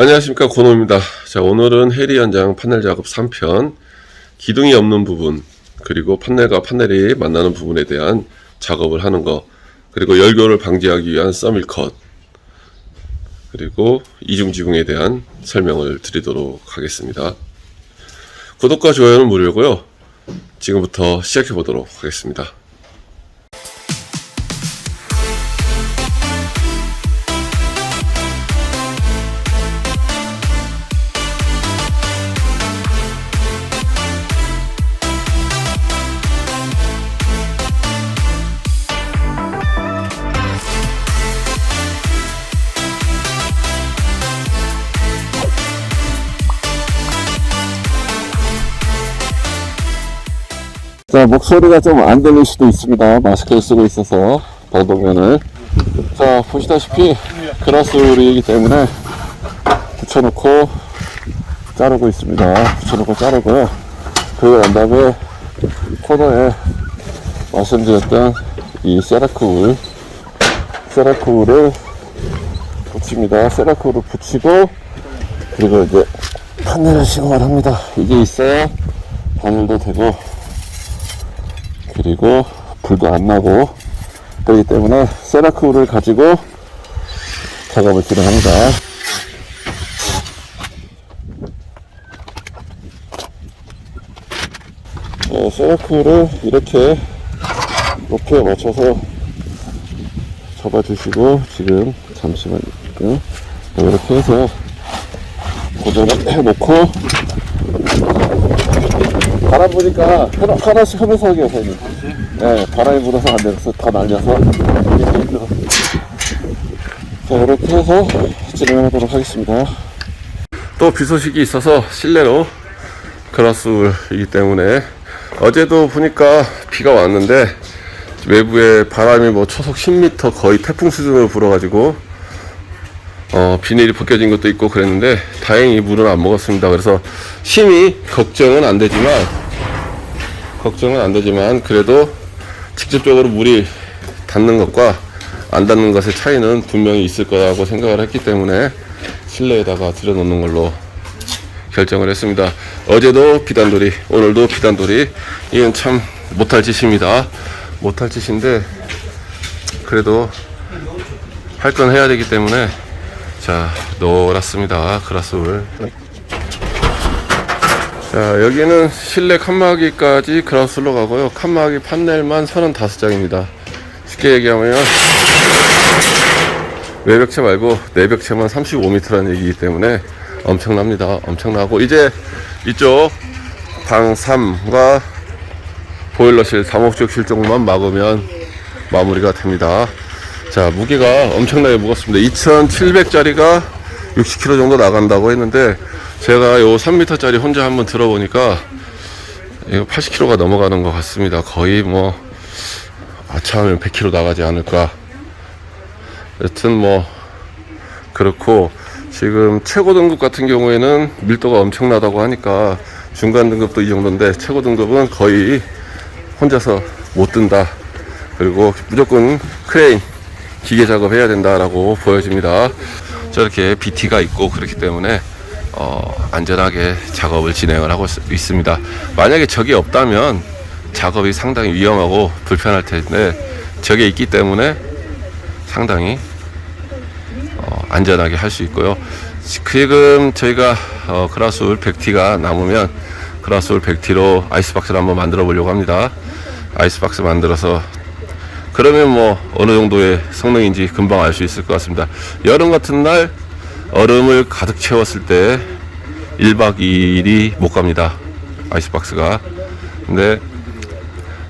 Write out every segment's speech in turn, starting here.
안녕하십니까, 고노입니다. 자, 오늘은 해리 현장 판넬 작업 3편, 기둥이 없는 부분, 그리고 판넬과 판넬이 만나는 부분에 대한 작업을 하는 거, 그리고 열교를 방지하기 위한 서밀 컷, 그리고 이중 지붕에 대한 설명을 드리도록 하겠습니다. 구독과 좋아요는 무료고요. 지금부터 시작해 보도록 하겠습니다. 자, 목소리가 좀 안 들릴 수도 있습니다. 마스크를 쓰고 있어서 방독면을. 자, 보시다시피 그라스울이기 때문에 붙여놓고 자르고 있습니다. 붙여놓고 자르고요. 그리고 난 다음에 코너에 말씀드렸던 이 세라크울을 붙입니다. 세라크울을 붙이고, 그리고 이제 판넬을 시공을 합니다. 이게 있어야 바늘도 되고, 그리고 불도 안 나고 그렇기 때문에 세라크울을 가지고 작업을 진행합니다. 세라크울을 이렇게 높이에 맞춰서 접어주시고, 지금 잠시만요. 이렇게 해서 고정을 해놓고, 바람 보니까 하나씩 하면서 하게요, 선생님. 네, 바람이 불어서 안 돼서 다 날려서 이렇게 힘들어. 자, 이렇게 해서 진행하도록 하겠습니다. 또 비 소식이 있어서 실내로 그라스울이기 때문에, 어제도 보니까 비가 왔는데 외부에 바람이 뭐 초속 10m 거의 태풍 수준으로 불어가지고 비닐이 벗겨진 것도 있고 그랬는데 다행히 물은 안 먹었습니다. 그래서 심히 걱정은 안 되지만 그래도 직접적으로 물이 닿는 것과 안 닿는 것의 차이는 분명히 있을 거라고 생각을 했기 때문에 실내에다가 들여놓는 걸로 결정을 했습니다. 어제도 비단돌이, 오늘도 비단돌이. 이건 참 못할 짓입니다. 못할 짓인데 그래도 할 건 해야 되기 때문에, 자, 놀았습니다. 그라스울. 자, 여기는 실내 칸막이까지 그라스울로 가고요. 칸막이 판넬만 35장입니다. 쉽게 얘기하면 외벽체 말고 내벽체만 35m라는 얘기이기 때문에 엄청납니다. 엄청나고, 이제 이쪽 방 3과 보일러실, 다목적실 쪽만 막으면 마무리가 됩니다. 자, 무게가 엄청나게 무겁습니다. 2700짜리가 60kg 정도 나간다고 했는데, 제가 요 3m짜리 혼자 한번 들어보니까 이거 80kg가 넘어가는 것 같습니다. 거의 뭐 아차하면 100kg 나가지 않을까. 여튼 뭐 그렇고, 지금 최고 등급 같은 경우에는 밀도가 엄청나다고 하니까 중간 등급도 이 정도인데 최고 등급은 거의 혼자서 못 든다. 그리고 무조건 크레인 기계 작업해야 된다라고 보여집니다. 저렇게 BT가 있고 그렇기 때문에 안전하게 작업을 진행을 하고 있습니다. 만약에 저게 없다면 작업이 상당히 위험하고 불편할 텐데, 저게 있기 때문에 상당히 안전하게 할 수 있고요. 지금 저희가 그라스울 100T가 남으면 그라스울 100T로 아이스박스를 한번 만들어 보려고 합니다. 아이스박스 만들어서, 그러면 뭐 어느 정도의 성능인지 금방 알 수 있을 것 같습니다. 여름 같은 날 얼음을 가득 채웠을 때 1박 2일이 못 갑니다, 아이스박스가. 근데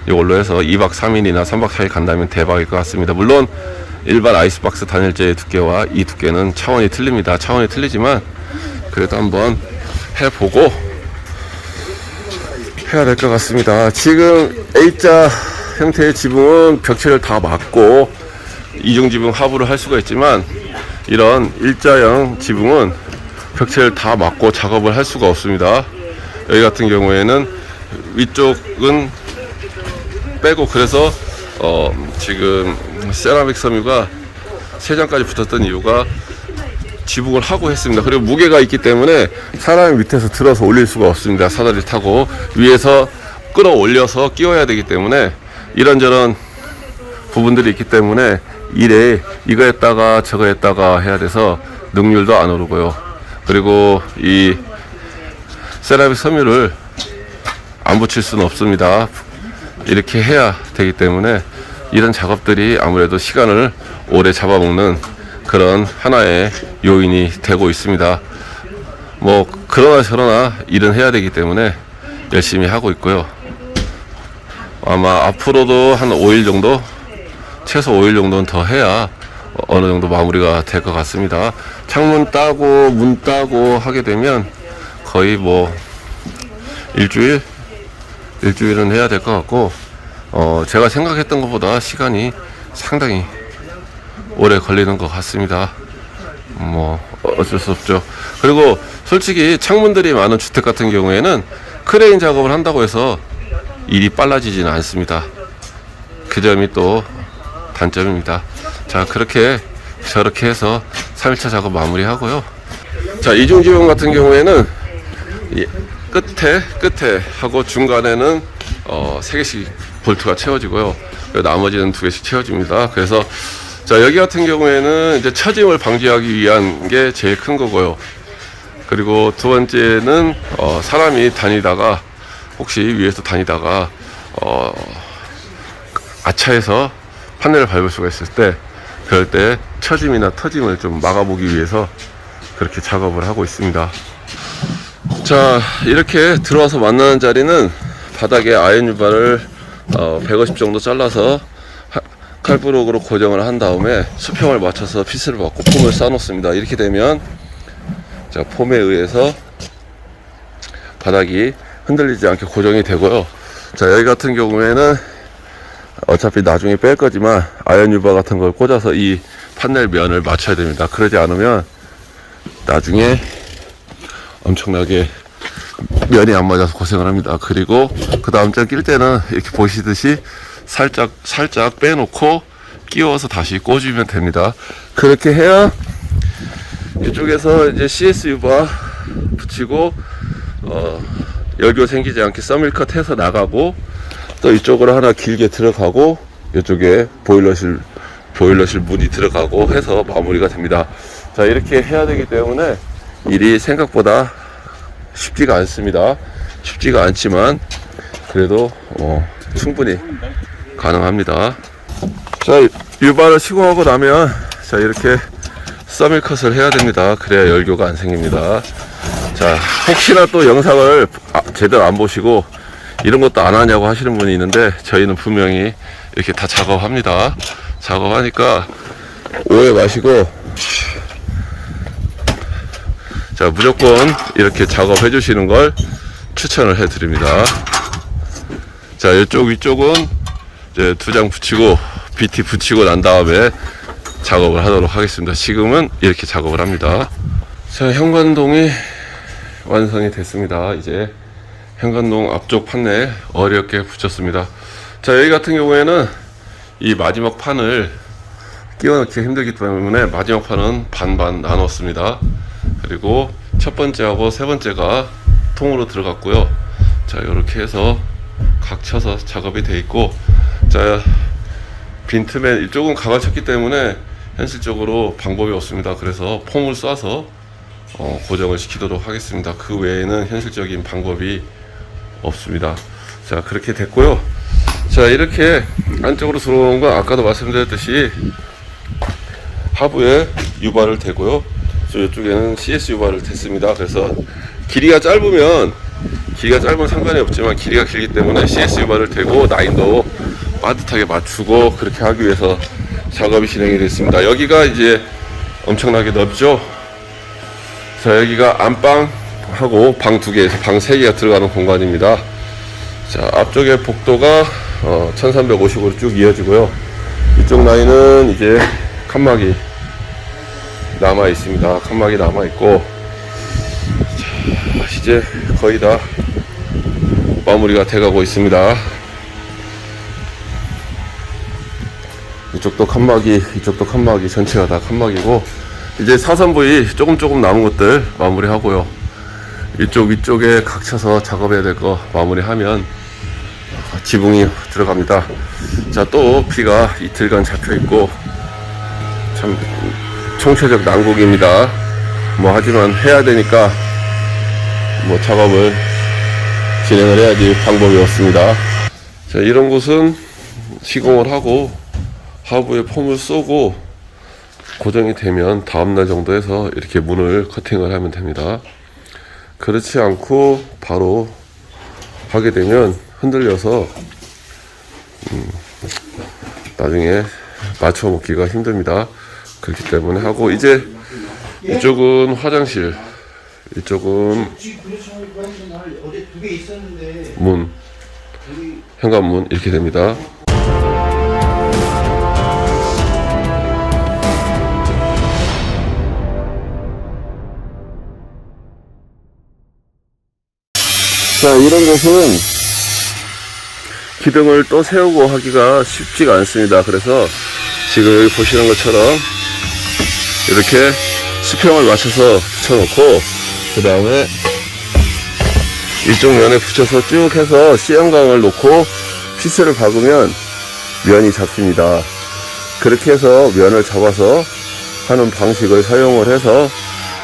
이걸로 해서 2박 3일이나 3박 4일 간다면 대박일 것 같습니다. 물론 일반 아이스박스 단열재의 두께와 이 두께는 차원이 틀립니다. 차원이 틀리지만 그래도 한번 해보고 해야 될 것 같습니다. 지금 A자 형태의 지붕은 벽체를 다 막고 이중지붕 하부를 할 수가 있지만, 이런 일자형 지붕은 벽체를 다 막고 작업을 할 수가 없습니다. 여기 같은 경우에는 위쪽은 빼고, 그래서 지금 세라믹 섬유가 3장까지 붙었던 이유가 지붕을 하고 했습니다. 그리고 무게가 있기 때문에 사람이 밑에서 들어서 올릴 수가 없습니다. 사다리 타고 위에서 끌어올려서 끼워야 되기 때문에 이런저런 부분들이 있기 때문에 일에 이거 했다가 저거 했다가 해야 돼서 능률도 안 오르고요. 그리고 이 세라믹 섬유를 안 붙일 수는 없습니다. 이렇게 해야 되기 때문에 이런 작업들이 아무래도 시간을 오래 잡아먹는 그런 하나의 요인이 되고 있습니다. 뭐 그러나 저러나 일은 해야 되기 때문에 열심히 하고 있고요. 아마 앞으로도 한 5일 정도, 최소 5일 정도는 더 해야 어느 정도 마무리가 될 것 같습니다. 창문 따고 문 따고 하게 되면 거의 뭐 일주일은 해야 될 것 같고, 제가 생각했던 것보다 시간이 상당히 오래 걸리는 것 같습니다. 뭐 어쩔 수 없죠. 그리고 솔직히 창문들이 많은 주택 같은 경우에는 크레인 작업을 한다고 해서 일이 빨라지지는 않습니다. 그 점이 또 단점입니다. 자, 그렇게 저렇게 해서 3일차 작업 마무리하고요. 자, 이중지붕 같은 경우에는 끝에 하고 중간에는 3개씩 볼트가 채워지고요. 나머지는 2개씩 채워집니다. 그래서 자, 여기 같은 경우에는 이제 처짐을 방지하기 위한 게 제일 큰 거고요. 그리고 두 번째는 사람이 다니다가 혹시 위에서 다니다가 아차해서 판넬을 밟을 수가 있을 때, 그럴 때 처짐이나 터짐을 좀 막아보기 위해서 그렇게 작업을 하고 있습니다. 자, 이렇게 들어와서 만나는 자리는 바닥에 아연 유발을 150 정도 잘라서 칼브록으로 고정을 한 다음에 수평을 맞춰서 피스를 받고 폼을 쌓아 놓습니다. 이렇게 되면 자, 폼에 의해서 바닥이 흔들리지 않게 고정이 되고요. 자, 여기 같은 경우에는 어차피 나중에 뺄 거지만 아연 유발 같은 걸 꽂아서 이 판넬 면을 맞춰야 됩니다. 그러지 않으면 나중에 엄청나게 면이 안 맞아서 고생을 합니다. 그리고 그 다음 장 낄 때는 이렇게 보시듯이 살짝 빼놓고 끼워서 다시 꽂으면 됩니다. 그렇게 해야 이쪽에서 이제 CS 유바 붙이고 열교 생기지 않게 서밀컷 해서 나가고, 또 이쪽으로 하나 길게 들어가고 이쪽에 보일러실 문이 들어가고 해서 마무리가 됩니다. 자, 이렇게 해야 되기 때문에 일이 생각보다 쉽지가 않습니다. 쉽지가 않지만 그래도 충분히 가능합니다. 자, 유발을 시공하고 나면 자, 이렇게 서밀컷을 해야 됩니다. 그래야 열교가 안 생깁니다. 자, 혹시나 또 영상을 제대로 안 보시고 이런 것도 안 하냐고 하시는 분이 있는데, 저희는 분명히 이렇게 다 작업합니다. 작업하니까 오해 마시고, 자, 무조건 이렇게 작업해 주시는 걸 추천을 해 드립니다. 자, 이쪽 위쪽은 이제 2장 붙이고 BT 붙이고 난 다음에 작업을 하도록 하겠습니다. 지금은 이렇게 작업을 합니다. 자, 현관동이 완성이 됐습니다. 이제 현관동 앞쪽 판넬 어렵게 붙였습니다. 자, 여기 같은 경우에는 이 마지막 판을 끼워넣기 힘들기 때문에 마지막 판은 반반 나눴습니다. 그리고 첫 번째하고 세 번째가 통으로 들어갔고요. 자, 이렇게 해서 각 쳐서 작업이 되어 있고, 자, 빈틈에 이쪽은 가가 쳤기 때문에 현실적으로 방법이 없습니다. 그래서 폼을 쏴서 고정을 시키도록 하겠습니다. 그 외에는 현실적인 방법이 없습니다. 자, 그렇게 됐고요. 자, 이렇게 안쪽으로 들어오는 건 아까도 말씀드렸듯이 하부에 유발을 대고요. 이쪽에는 CS 유발을 댔습니다. 그래서 길이가 짧으면 상관이 없지만 길이가 길기 때문에 CS 유발을 대고 라인도 빠듯하게 맞추고 그렇게 하기 위해서 작업이 진행이 됐습니다. 여기가 이제 엄청나게 넓죠. 자, 여기가 안방하고 방 2개에서 방 3개가 들어가는 공간입니다. 자, 앞쪽에 복도가 1350으로 쭉 이어지고요. 이쪽 라인은 이제 칸막이 남아 있습니다. 칸막이 남아 있고, 자, 이제 거의 다 마무리가 돼가고 있습니다. 이쪽도 칸막이, 이쪽도 칸막이, 전체가 다 칸막이고, 이제 사선 부위 조금 남은 것들 마무리하고요. 위쪽에 각쳐서 작업해야 될 거 마무리하면 지붕이 들어갑니다. 자, 또 비가 이틀간 잡혀 있고 참 총체적 난국입니다. 뭐 하지만 해야 되니까 뭐 작업을 진행을 해야지 방법이 없습니다. 자, 이런 곳은 시공을 하고 하부에 폼을 쏘고 고정이 되면 다음날 정도 해서 이렇게 문을 커팅을 하면 됩니다. 그렇지 않고 바로 하게 되면 흔들려서 나중에 맞춰 먹기가 힘듭니다. 그렇기 때문에 하고, 이제 이쪽은 화장실, 이쪽은 문, 현관문 이렇게 됩니다. 자, 이런 곳은 기둥을 또 세우고 하기가 쉽지가 않습니다. 그래서 지금 여기 보시는 것처럼 이렇게 수평을 맞춰서 붙여놓고, 그 다음에 이쪽 면에 붙여서 쭉 해서 C형광을 놓고 피스를 박으면 면이 잡힙니다. 그렇게 해서 면을 잡아서 하는 방식을 사용을 해서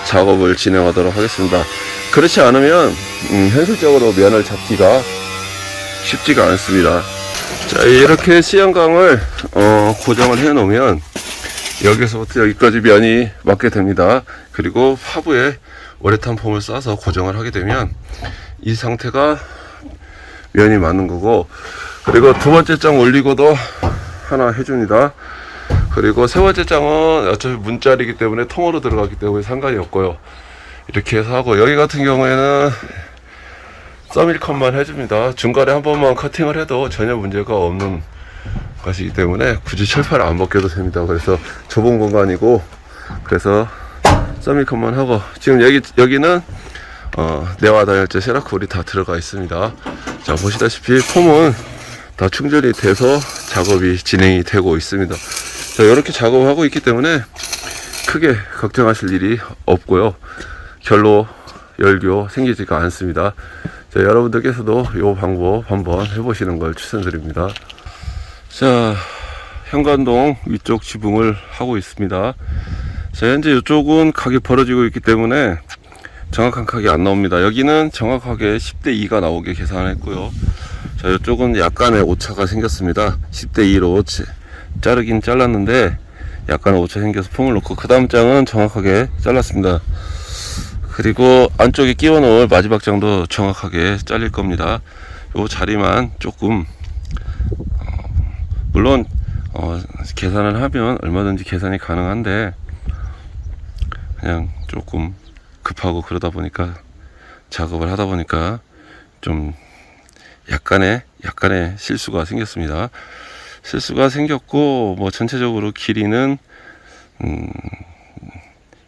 작업을 진행하도록 하겠습니다. 그렇지 않으면 현실적으로 면을 잡기가 쉽지가 않습니다. 자, 이렇게 C형광을 고정을 해 놓으면 여기서부터 여기까지 면이 맞게 됩니다. 그리고 하부에 우레탄 폼을 쏴서 고정을 하게 되면 이 상태가 면이 맞는 거고, 그리고 두 번째 장 올리고도 하나 해줍니다. 그리고 세 번째 장은 어차피 문자리이기 때문에 통으로 들어가기 때문에 상관이 없고요. 이렇게 해서 하고, 여기 같은 경우에는 서밀컷만 해줍니다. 중간에 한 번만 커팅을 해도 전혀 문제가 없는 것이기 때문에 굳이 철판을 안 벗겨도 됩니다. 그래서 좁은 공간이고, 그래서 서밀컷만 하고, 지금 여기는 내화 단열재 세라쿨이 다 들어가 있습니다. 자, 보시다시피 폼은 다 충전이 돼서 작업이 진행이 되고 있습니다. 자, 이렇게 작업하고 있기 때문에 크게 걱정하실 일이 없고요. 결로 열교 생기지가 않습니다. 자, 여러분들께서도 이 방법 한번 해보시는 걸 추천드립니다. 자, 현관동 위쪽 지붕을 하고 있습니다. 자, 현재 이쪽은 각이 벌어지고 있기 때문에 정확한 각이 안 나옵니다. 여기는 정확하게 10대 2가 나오게 계산을 했고요. 자, 이쪽은 약간의 오차가 생겼습니다. 10대 2로 자르긴 잘랐는데 약간의 오차 생겨서 폼을 놓고, 그 다음 장은 정확하게 잘랐습니다. 그리고 안쪽에 끼워 놓을 마지막 장도 정확하게 잘릴 겁니다. 요 자리만 조금 물론 계산을 하면 얼마든지 계산이 가능한데 그냥 조금 급하고 그러다 보니까, 작업을 하다 보니까 좀 약간의 실수가 생겼습니다. 실수가 생겼고, 뭐 전체적으로 길이는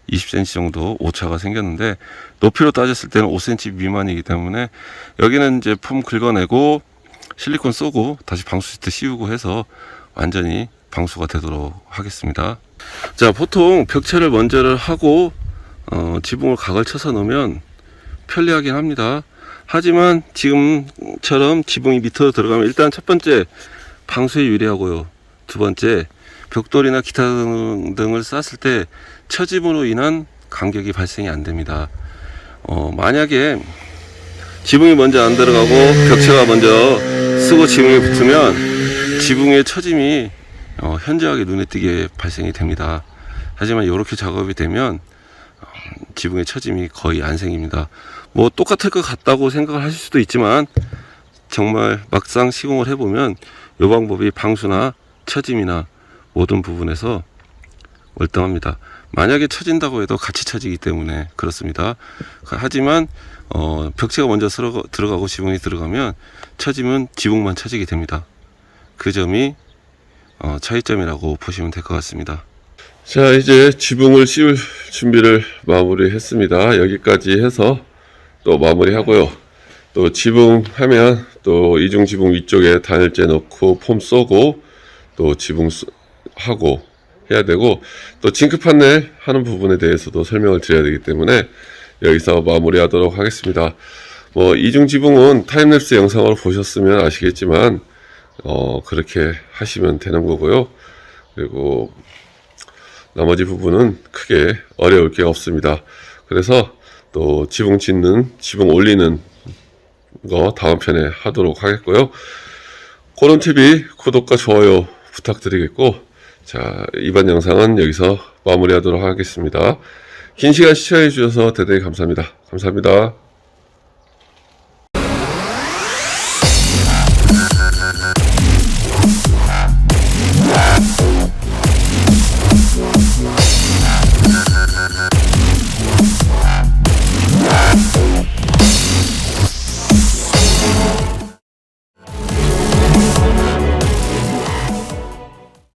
20cm 정도 오차가 생겼는데, 높이로 따졌을 때는 5cm 미만이기 때문에 여기는 이제 폼 긁어내고 실리콘 쏘고 다시 방수 시트 씌우고 해서 완전히 방수가 되도록 하겠습니다. 자, 보통 벽체를 먼저를 하고 지붕을 각을 쳐서 놓으면 편리하긴 합니다. 하지만 지금처럼 지붕이 밑으로 들어가면 일단 첫 번째 방수에 유리하고요. 두 번째 벽돌이나 기타 등을 쌌을 때 처짐으로 인한 간격이 발생이 안 됩니다. 만약에 지붕이 먼저 안 들어가고 벽체가 먼저 쓰고 지붕에 붙으면 지붕의 처짐이 현저하게 눈에 띄게 발생이 됩니다. 하지만 이렇게 작업이 되면 지붕의 처짐이 거의 안 생깁니다. 뭐 똑같을 것 같다고 생각을 하실 수도 있지만 정말 막상 시공을 해보면 이 방법이 방수나 처짐이나 모든 부분에서 월등합니다. 만약에 처진다고 해도 같이 처지기 때문에 그렇습니다. 하지만 벽체가 먼저 들어가고 지붕이 들어가면 처짐은 지붕만 처지게 됩니다. 그 점이 차이점이라고 보시면 될 것 같습니다. 자, 이제 지붕을 씌울 준비를 마무리했습니다. 여기까지 해서 또 마무리하고요. 또 지붕 하면 또 이중 지붕 위쪽에 단열재 넣고 폼 쏘고 또 지붕 하고 해야 되고, 또 징크 판넬 하는 부분에 대해서도 설명을 드려야 되기 때문에 여기서 마무리하도록 하겠습니다. 뭐 이중 지붕은 타임랩스 영상으로 보셨으면 아시겠지만 그렇게 하시면 되는 거고요. 그리고 나머지 부분은 크게 어려울 게 없습니다. 그래서 또 지붕 짓는, 지붕 올리는 거 다음 편에 하도록 하겠고요. 코론TV 구독과 좋아요 부탁드리겠고, 자, 이번 영상은 여기서 마무리하도록 하겠습니다. 긴 시간 시청해 주셔서 대단히 감사합니다. 감사합니다.